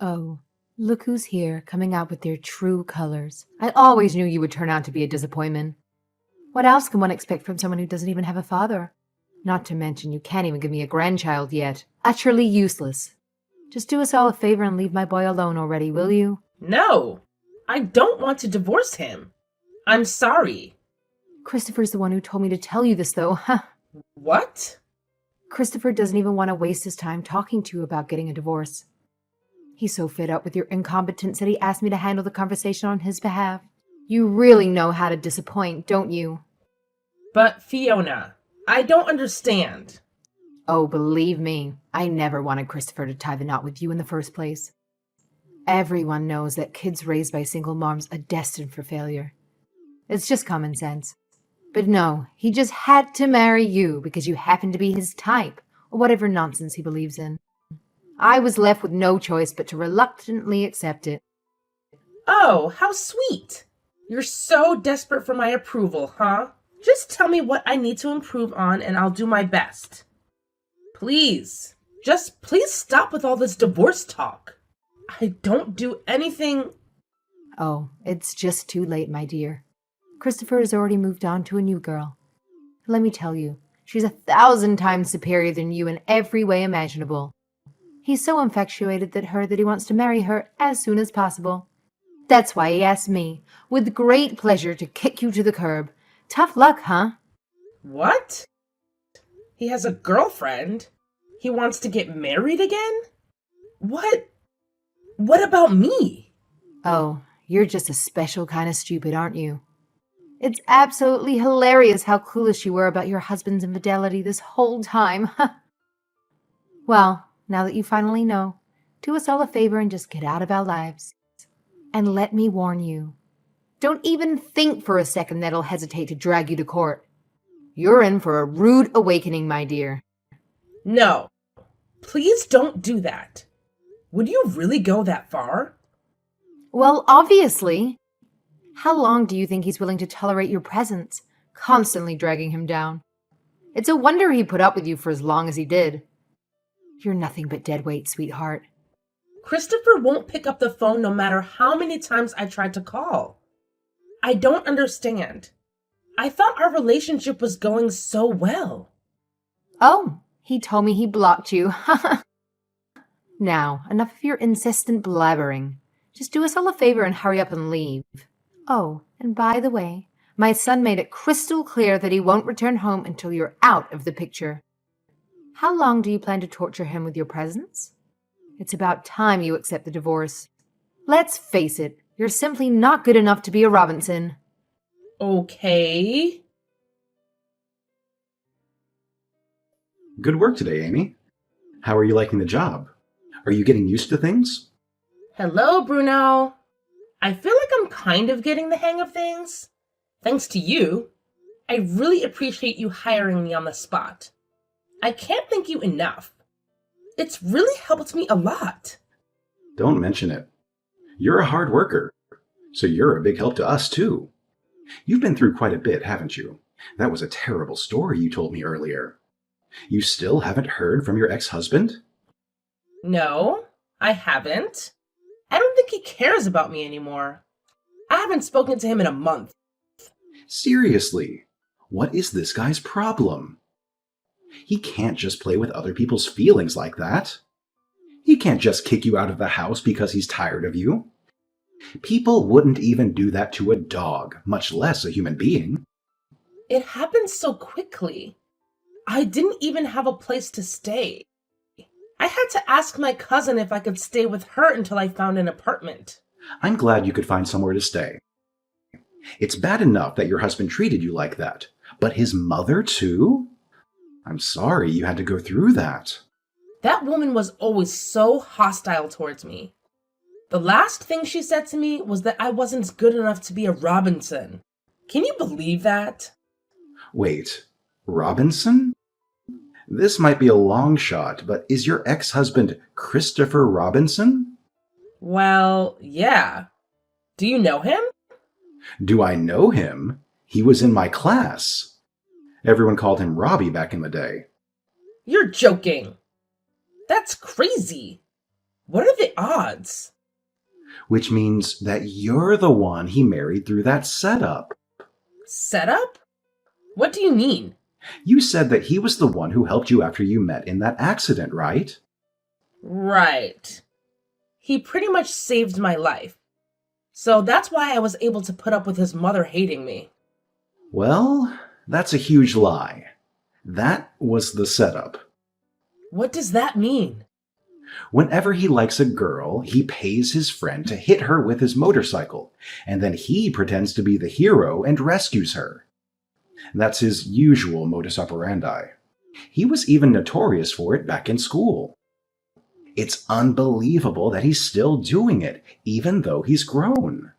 Oh, look who's here, coming out with their true colors. I always knew you would turn out to be a disappointment. What else can one expect from someone who doesn't even have a father? Not to mention you can't even give me a grandchild yet. Utterly useless. Just do us all a favor and leave my boy alone already, will you? No, I don't want to divorce him. I'm sorry. Christopher's the one who told me to tell you this, though. What? Christopher doesn't even want to waste his time talking to you about getting a divorce. He's so fed up with your incompetence that he asked me to handle the conversation on his behalf. You really know how to disappoint, don't you? But Fiona, I don't understand. Oh, believe me, I never wanted Christopher to tie the knot with you in the first place. Everyone knows that kids raised by single moms are destined for failure. It's just common sense. But no, he just had to marry you because you happen to be his type, or whatever nonsense he believes in. I was left with no choice but to reluctantly accept it. Oh, how sweet. You're so desperate for my approval, huh? Just tell me what I need to improve on and I'll do my best. Please, just please stop with all this divorce talk. I don't do anything. Oh, it's just too late, my dear. Christopher has already moved on to a new girl. Let me tell you, she's 1,000 times superior than you in every way imaginable. He's so infatuated with her that he wants to marry her as soon as possible. That's why he asked me, with great pleasure, to kick you to the curb. Tough luck, huh? What? He has a girlfriend? He wants to get married again? What? What about me? Oh, you're just a special kind of stupid, aren't you? It's absolutely hilarious how clueless you were about your husband's infidelity this whole time. Well, now that you finally know, do us all a favor and just get out of our lives. And let me warn you, don't even think for a second that I'll hesitate to drag you to court. You're in for a rude awakening, my dear. No, please don't do that. Would you really go that far? Well, obviously. How long do you think he's willing to tolerate your presence, constantly dragging him down? It's a wonder he put up with you for as long as he did. You're nothing but dead weight, sweetheart. Christopher won't pick up the phone no matter how many times I tried to call. I don't understand. I thought our relationship was going so well. Oh, he told me he blocked you. Now, enough of your insistent blabbering. Just do us all a favor and hurry up and leave. Oh, and by the way, my son made it crystal clear that he won't return home until you're out of the picture. How long do you plan to torture him with your presence? It's about time you accept the divorce. Let's face it, you're simply not good enough to be a Robinson. Okay. Good work today, Amy. How are you liking the job? Are you getting used to things? Hello, Bruno. I feel like I'm kind of getting the hang of things. Thanks to you. I really appreciate you hiring me on the spot. I can't thank you enough. It's really helped me a lot. Don't mention it. You're a hard worker, so you're a big help to us, too. You've been through quite a bit, haven't you? That was a terrible story you told me earlier. You still haven't heard from your ex-husband? No, I haven't. I don't think he cares about me anymore. I haven't spoken to him in a month. Seriously, what is this guy's problem? He can't just play with other people's feelings like that. He can't just kick you out of the house because he's tired of you. People wouldn't even do that to a dog, much less a human being. It happened so quickly. I didn't even have a place to stay. I had to ask my cousin if I could stay with her until I found an apartment. I'm glad you could find somewhere to stay. It's bad enough that your husband treated you like that, but his mother too? I'm sorry you had to go through that. That woman was always so hostile towards me. The last thing she said to me was that I wasn't good enough to be a Robinson. Can you believe that? Wait, Robinson? This might be a long shot, but is your ex-husband Christopher Robinson? Well, yeah. Do you know him? Do I know him? He was in my class. Everyone called him Robbie back in the day. You're joking. That's crazy. What are the odds? Which means that you're the one he married through that setup. Setup? What do you mean? You said that he was the one who helped you after you met in that accident, right? Right. He pretty much saved my life. So that's why I was able to put up with his mother hating me. Well, that's a huge lie. That was the setup. What does that mean? Whenever he likes a girl, he pays his friend to hit her with his motorcycle, and then he pretends to be the hero and rescues her. That's his usual modus operandi. He was even notorious for it back in school. It's unbelievable that he's still doing it, even though he's grown.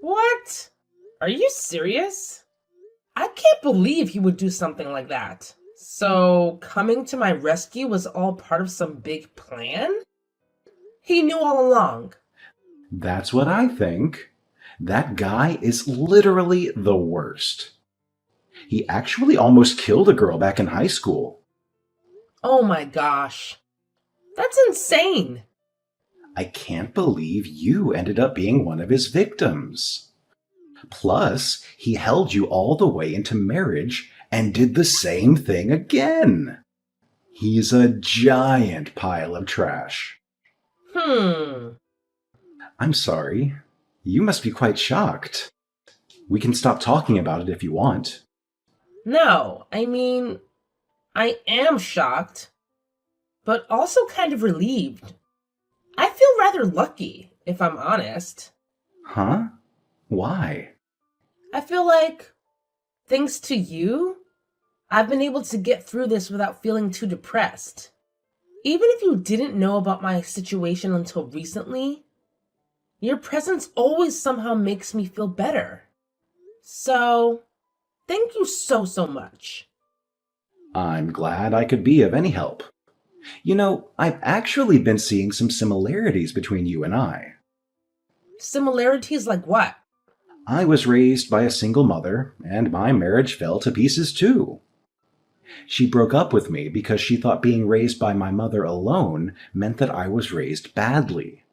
What? Are you serious? I can't believe he would do something like that. So, coming to my rescue was all part of some big plan? He knew all along. That's what I think. That guy is literally the worst. He actually almost killed a girl back in high school. Oh my gosh. That's insane. I can't believe you ended up being one of his victims. Plus, he held you all the way into marriage and did the same thing again. He's a giant pile of trash. I'm sorry. You must be quite shocked. We can stop talking about it if you want. No, I mean, I am shocked, but also kind of relieved. I feel rather lucky, if I'm honest. Huh? Why? I feel like, thanks to you, I've been able to get through this without feeling too depressed. Even if you didn't know about my situation until recently, your presence always somehow makes me feel better. So, thank you so much. I'm glad I could be of any help. You know, I've actually been seeing some similarities between you and I. Similarities like what? I was raised by a single mother, and my marriage fell to pieces too. She broke up with me because she thought being raised by my mother alone meant that I was raised badly.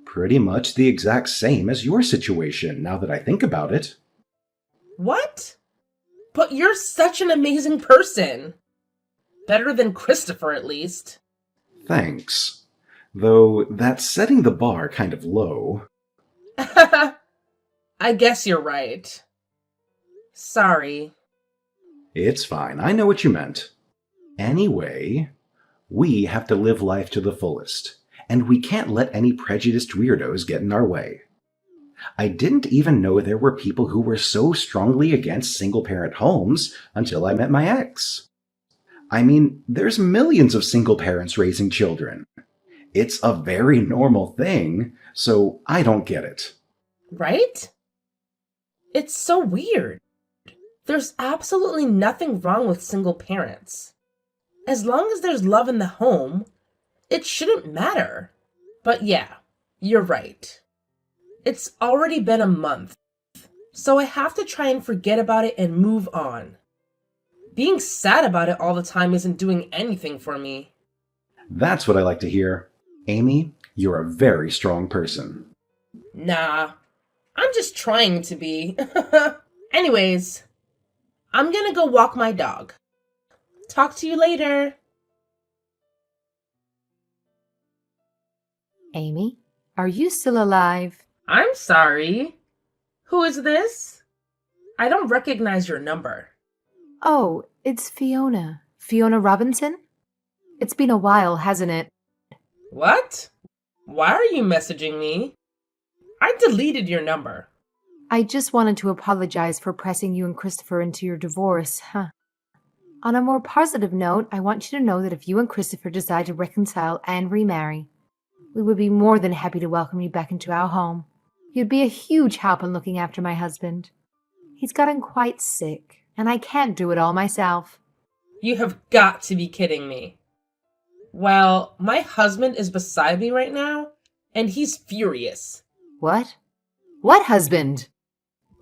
Pretty much the exact same as your situation, now that I think about it. What? But you're such an amazing person. Better than Christopher, at least. Thanks. Though that's setting the bar kind of low. I guess you're right. Sorry. It's fine, I know what you meant. Anyway, we have to live life to the fullest, and we can't let any prejudiced weirdos get in our way. I didn't even know there were people who were so strongly against single-parent homes until I met my ex. I mean, there's millions of single parents raising children. It's a very normal thing, so I don't get it. Right? It's so weird. There's absolutely nothing wrong with single parents. As long as there's love in the home, it shouldn't matter. But yeah, you're right. It's already been a month, so I have to try and forget about it and move on. Being sad about it all the time isn't doing anything for me. That's what I like to hear. Amy, you're a very strong person. Nah, I'm just trying to be. Anyways, I'm gonna go walk my dog. Talk to you later. Amy, are you still alive? I'm sorry. Who is this? I don't recognize your number. Oh, it's Fiona. Fiona Robinson? It's been a while, hasn't it? What? Why are you messaging me? I deleted your number. I just wanted to apologize for pressing you and Christopher into your divorce, On a more positive note, I want you to know that if you and Christopher decide to reconcile and remarry, we would be more than happy to welcome you back into our home. You'd be a huge help in looking after my husband. He's gotten quite sick, and I can't do it all myself. You have got to be kidding me. Well, my husband is beside me right now, and he's furious. What? What husband?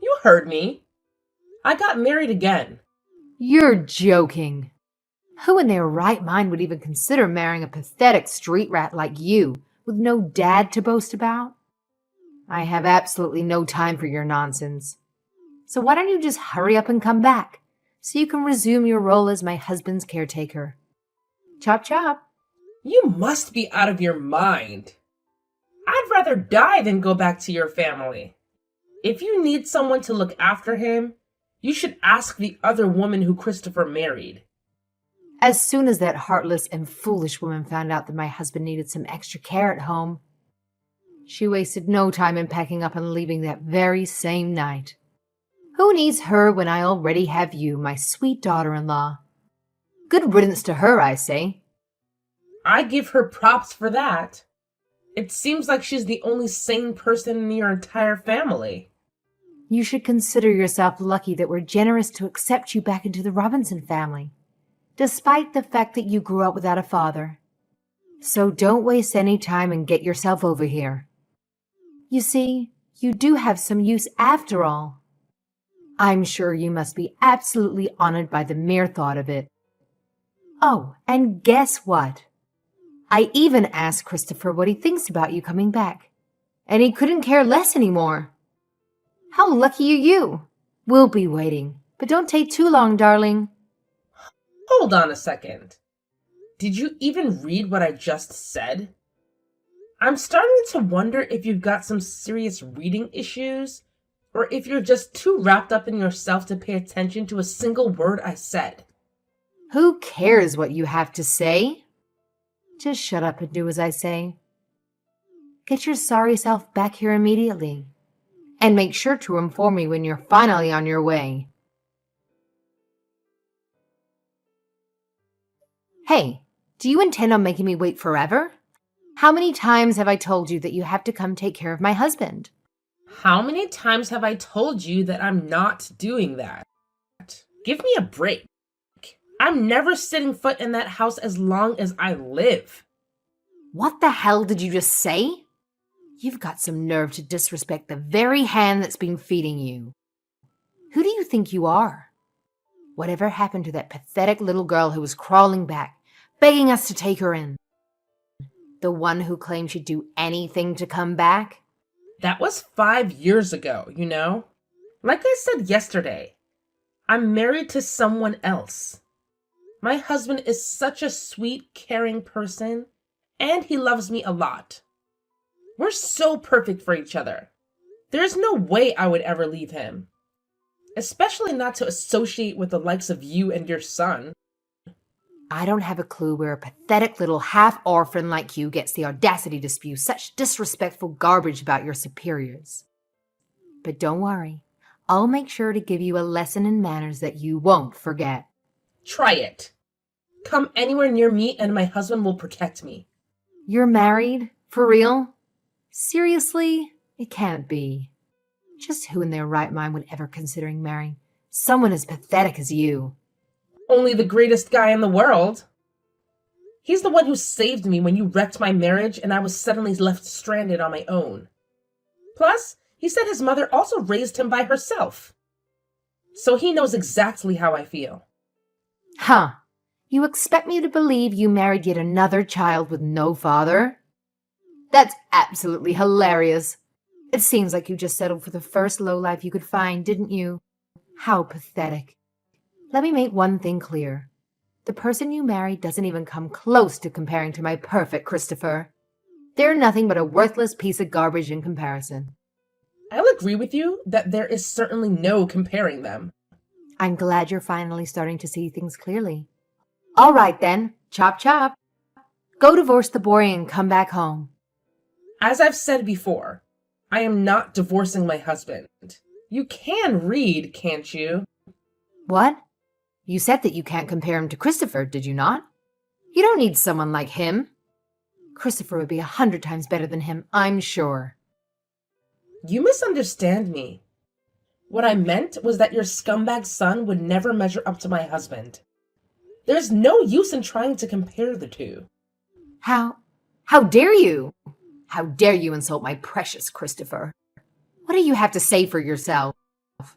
You heard me. I got married again. You're joking. Who in their right mind would even consider marrying a pathetic street rat like you, with no dad to boast about? I have absolutely no time for your nonsense. So why don't you just hurry up and come back, so you can resume your role as my husband's caretaker? Chop chop. You must be out of your mind. I'd rather die than go back to your family. If you need someone to look after him, you should ask the other woman who Christopher married. As soon as that heartless and foolish woman found out that my husband needed some extra care at home, she wasted no time in packing up and leaving that very same night. Who needs her when I already have you, my sweet daughter-in-law? Good riddance to her, I say. I give her props for that. It seems like she's the only sane person in your entire family. You should consider yourself lucky that we're generous to accept you back into the Robinson family, despite the fact that you grew up without a father. So don't waste any time and get yourself over here. You see, you do have some use after all. I'm sure you must be absolutely honored by the mere thought of it. Oh, and guess what? I even asked Christopher what he thinks about you coming back, and he couldn't care less anymore. How lucky are you? We'll be waiting, but don't take too long, darling. Hold on a second. Did you even read what I just said? I'm starting to wonder if you've got some serious reading issues, or if you're just too wrapped up in yourself to pay attention to a single word I said. Who cares what you have to say? Just shut up and do as I say. Get your sorry self back here immediately, and make sure to inform me when you're finally on your way. Hey, do you intend on making me wait forever? How many times have I told you that you have to come take care of my husband? How many times have I told you that I'm not doing that? Give me a break. I'm never setting foot in that house as long as I live. What the hell did you just say? You've got some nerve to disrespect the very hand that's been feeding you. Who do you think you are? Whatever happened to that pathetic little girl who was crawling back, begging us to take her in? The one who claimed she'd do anything to come back? That was 5 years ago, you know? Like I said yesterday, I'm married to someone else. My husband is such a sweet, caring person, and he loves me a lot. We're so perfect for each other. There's no way I would ever leave him. Especially not to associate with the likes of you and your son. I don't have a clue where a pathetic little half-orphan like you gets the audacity to spew such disrespectful garbage about your superiors. But don't worry, I'll make sure to give you a lesson in manners that you won't forget. Try it. Come anywhere near me and my husband will protect me. You're married? For real? Seriously? It can't be. Just who in their right mind would ever consider marrying someone as pathetic as you? Only the greatest guy in the world. He's the one who saved me when you wrecked my marriage and I was suddenly left stranded on my own. Plus, he said his mother also raised him by herself. So he knows exactly how I feel. Huh. You expect me to believe you married yet another child with no father? That's absolutely hilarious. It seems like you just settled for the first lowlife you could find, didn't you? How pathetic. Let me make one thing clear. The person you married doesn't even come close to comparing to my perfect Christopher. They're nothing but a worthless piece of garbage in comparison. I'll agree with you that there is certainly no comparing them. I'm glad you're finally starting to see things clearly. All right then, chop chop. Go divorce the boy and come back home. As I've said before, I am not divorcing my husband. You can read, can't you? What? You said that you can't compare him to Christopher, did you not? You don't need someone like him. Christopher would be 100 times better than him, I'm sure. You misunderstand me. What I meant was that your scumbag son would never measure up to my husband. There's no use in trying to compare the two. How dare you? How dare you insult my precious Christopher? What do you have to say for yourself?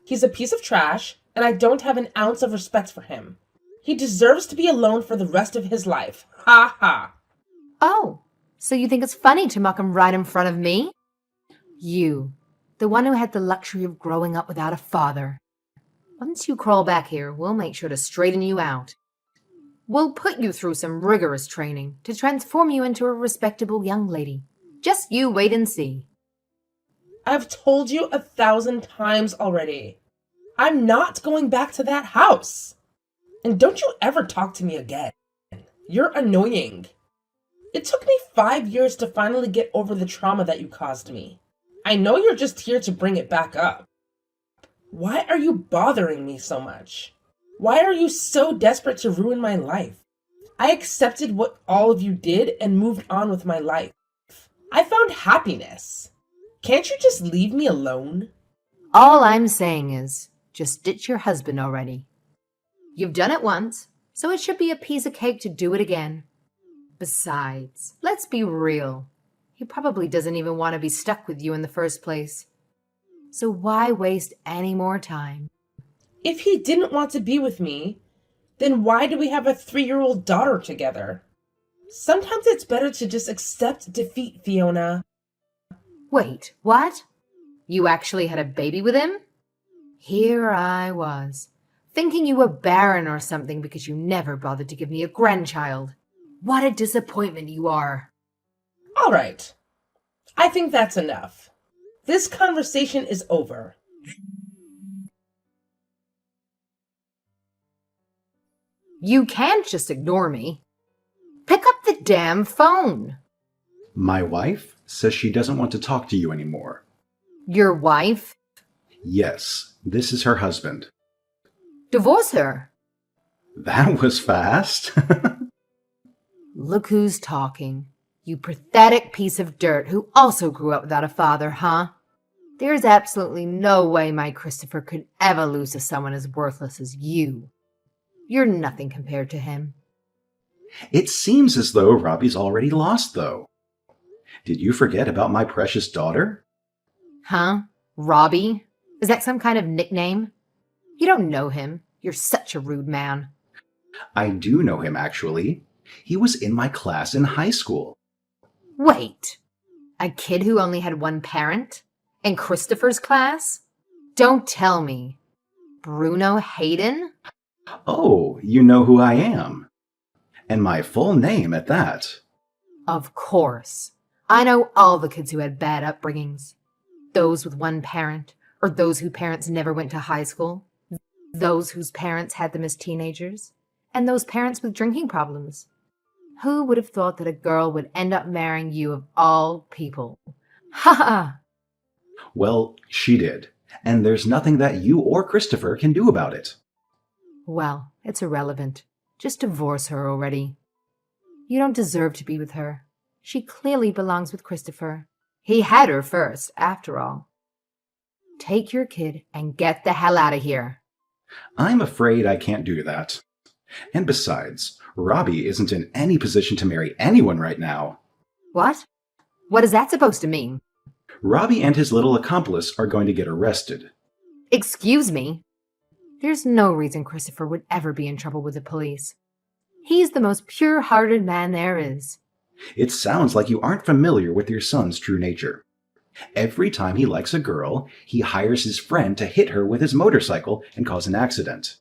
He's a piece of trash, and I don't have an ounce of respect for him. He deserves to be alone for the rest of his life. Ha ha. Oh, so you think it's funny to mock him right in front of me? You, the one who had the luxury of growing up without a father. Once you crawl back here, we'll make sure to straighten you out. We'll put you through some rigorous training to transform you into a respectable young lady. Just you wait and see. I've told you 1,000 times already. I'm not going back to that house. And don't you ever talk to me again. You're annoying. It took me 5 years to finally get over the trauma that you caused me. I know you're just here to bring it back up. Why are you bothering me so much? Why are you so desperate to ruin my life? I accepted what all of you did and moved on with my life. I found happiness. Can't you just leave me alone? All I'm saying is, just ditch your husband already. You've done it once, so it should be a piece of cake to do it again. Besides, let's be real. He probably doesn't even want to be stuck with you in the first place. So why waste any more time? If he didn't want to be with me, then why do we have a 3-year-old daughter together? Sometimes it's better to just accept defeat, Fiona. Wait, what? You actually had a baby with him? Here I was, thinking you were barren or something because you never bothered to give me a grandchild. What a disappointment you are. All right. I think that's enough. This conversation is over. You can't just ignore me. Pick up the damn phone. My wife says she doesn't want to talk to you anymore. Your wife? Yes, this is her husband. Divorce her. That was fast. Look who's talking. You pathetic piece of dirt who also grew up without a father, huh? There's absolutely no way my Christopher could ever lose to someone as worthless as you. You're nothing compared to him. It seems as though Robbie's already lost, though. Did you forget about my precious daughter? Huh? Robbie? Is that some kind of nickname? You don't know him. You're such a rude man. I do know him, actually. He was in my class in high school. Wait. A kid who only had one parent? In Christopher's class? Don't tell me. Bruno Hayden? Oh, you know who I am. And my full name at that. Of course. I know all the kids who had bad upbringings. Those with one parent, or those whose parents never went to high school. Those whose parents had them as teenagers. And those parents with drinking problems. Who would have thought that a girl would end up marrying you of all people? Ha ha! Well, she did. And there's nothing that you or Christopher can do about it. Well, it's irrelevant. Just divorce her already. You don't deserve to be with her. She clearly belongs with Christopher. He had her first, after all. Take your kid and get the hell out of here. I'm afraid I can't do that. And besides, Robbie isn't in any position to marry anyone right now. What? What is that supposed to mean? Robbie and his little accomplice are going to get arrested. Excuse me? There's no reason Christopher would ever be in trouble with the police. He's the most pure-hearted man there is. It sounds like you aren't familiar with your son's true nature. Every time he likes a girl, he hires his friend to hit her with his motorcycle and cause an accident.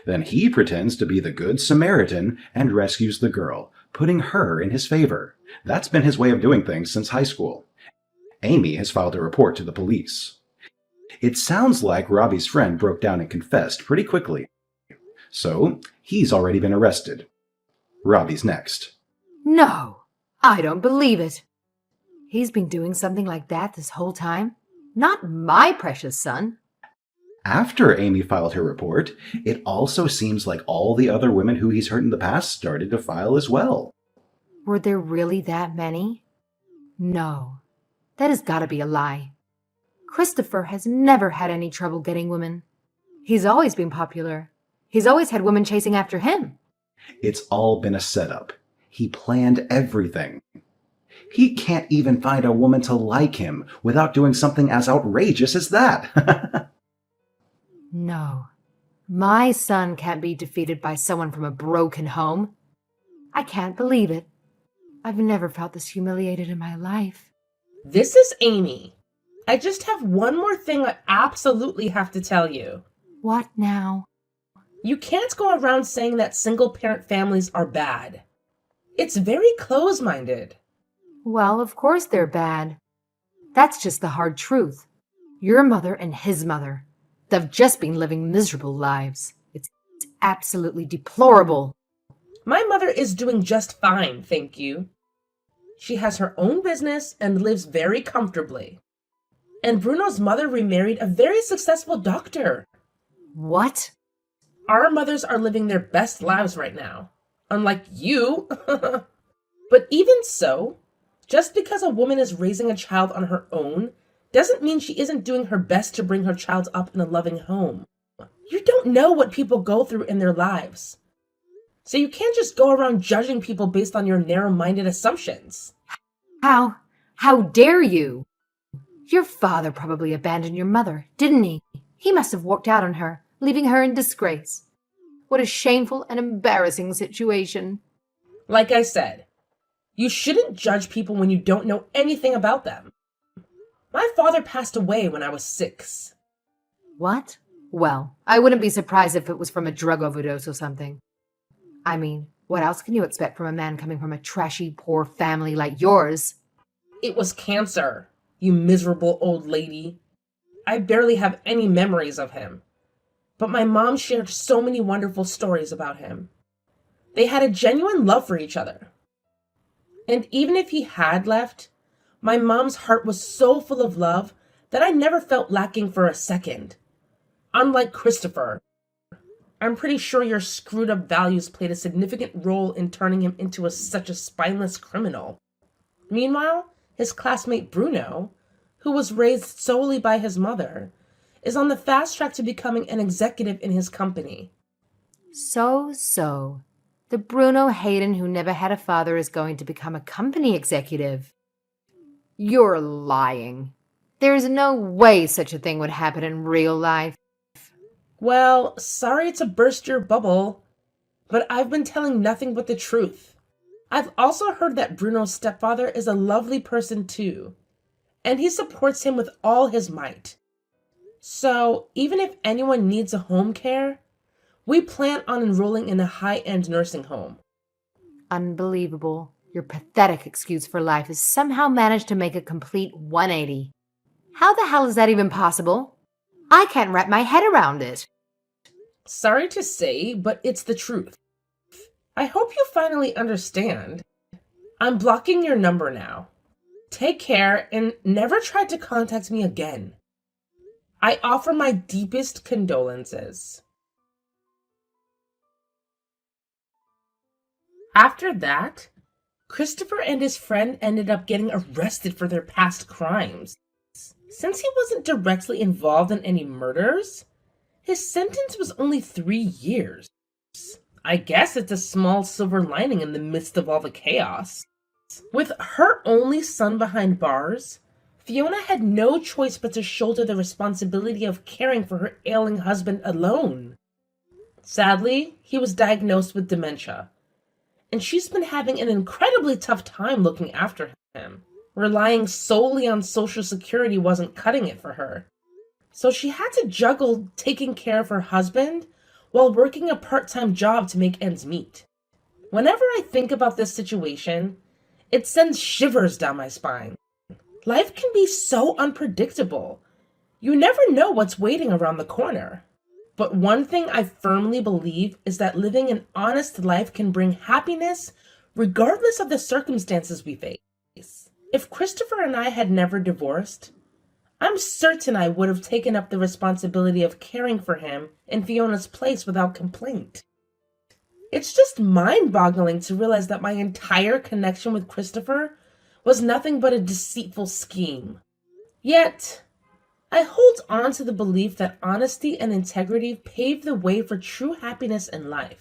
Then he pretends to be the Good Samaritan and rescues the girl, putting her in his favor. That's been his way of doing things since high school. Amy has filed a report to the police. It sounds like Robbie's friend broke down and confessed pretty quickly. So, he's already been arrested. Robbie's next. No, I don't believe it. He's been doing something like that this whole time? Not my precious son. After Amy filed her report, it also seems like all the other women who he's hurt in the past started to file as well. Were there really that many? No, that has got to be a lie. Christopher has never had any trouble getting women. He's always been popular. He's always had women chasing after him. It's all been a setup. He planned everything. He can't even find a woman to like him without doing something as outrageous as that. No, My son can't be defeated by someone from a broken home. I can't believe it. I've never felt this humiliated in my life. This is Amy. I just have one more thing I absolutely have to tell you. What now? You can't go around saying that single-parent families are bad. It's very close-minded. Well, of course they're bad. That's just the hard truth. Your mother and his mother. They've just been living miserable lives. It's absolutely deplorable. My mother is doing just fine, thank you. She has her own business and lives very comfortably. And Bruno's mother remarried a very successful doctor. What? Our mothers are living their best lives right now. Unlike you. But even so, just because a woman is raising a child on her own doesn't mean she isn't doing her best to bring her child up in a loving home. You don't know what people go through in their lives. So you can't just go around judging people based on your narrow-minded assumptions. How dare you? Your father probably abandoned your mother, didn't he? He must have walked out on her, leaving her in disgrace. What a shameful and embarrassing situation. Like I said, you shouldn't judge people when you don't know anything about them. My father passed away when I was 6. What? Well, I wouldn't be surprised if it was from a drug overdose or something. I mean, what else can you expect from a man coming from a trashy, poor family like yours? It was cancer, you miserable old lady. I barely have any memories of him. But my mom shared so many wonderful stories about him. They had a genuine love for each other. And even if he had left, my mom's heart was so full of love that I never felt lacking for a second. Unlike Christopher, I'm pretty sure your screwed up values played a significant role in turning him into such a spineless criminal. Meanwhile, his classmate Bruno, who was raised solely by his mother, is on the fast track to becoming an executive in his company. So. The Bruno Hayden who never had a father is going to become a company executive. You're lying. There's no way such a thing would happen in real life. Well, sorry to burst your bubble, but I've been telling nothing but the truth. I've also heard that Bruno's stepfather is a lovely person too, and he supports him with all his might. So, even if anyone needs a home care, we plan on enrolling in a high-end nursing home. Unbelievable. Your pathetic excuse for life has somehow managed to make a complete 180. How the hell is that even possible? I can't wrap my head around it. Sorry to say, but it's the truth. I hope you finally understand. I'm blocking your number now. Take care and never try to contact me again. I offer my deepest condolences. After that, Christopher and his friend ended up getting arrested for their past crimes. Since he wasn't directly involved in any murders, his sentence was only 3 years. I guess it's a small silver lining in the midst of all the chaos. With her only son behind bars, Fiona had no choice but to shoulder the responsibility of caring for her ailing husband alone. Sadly, he was diagnosed with dementia, and she's been having an incredibly tough time looking after him. Relying solely on Social Security wasn't cutting it for her. So she had to juggle taking care of her husband while working a part-time job to make ends meet. Whenever I think about this situation, it sends shivers down my spine. Life can be so unpredictable. You never know what's waiting around the corner. But one thing I firmly believe is that living an honest life can bring happiness regardless of the circumstances we face. If Christopher and I had never divorced, I'm certain I would have taken up the responsibility of caring for him in Fiona's place without complaint. It's just mind-boggling to realize that my entire connection with Christopher was nothing but a deceitful scheme. Yet, I hold on to the belief that honesty and integrity pave the way for true happiness in life.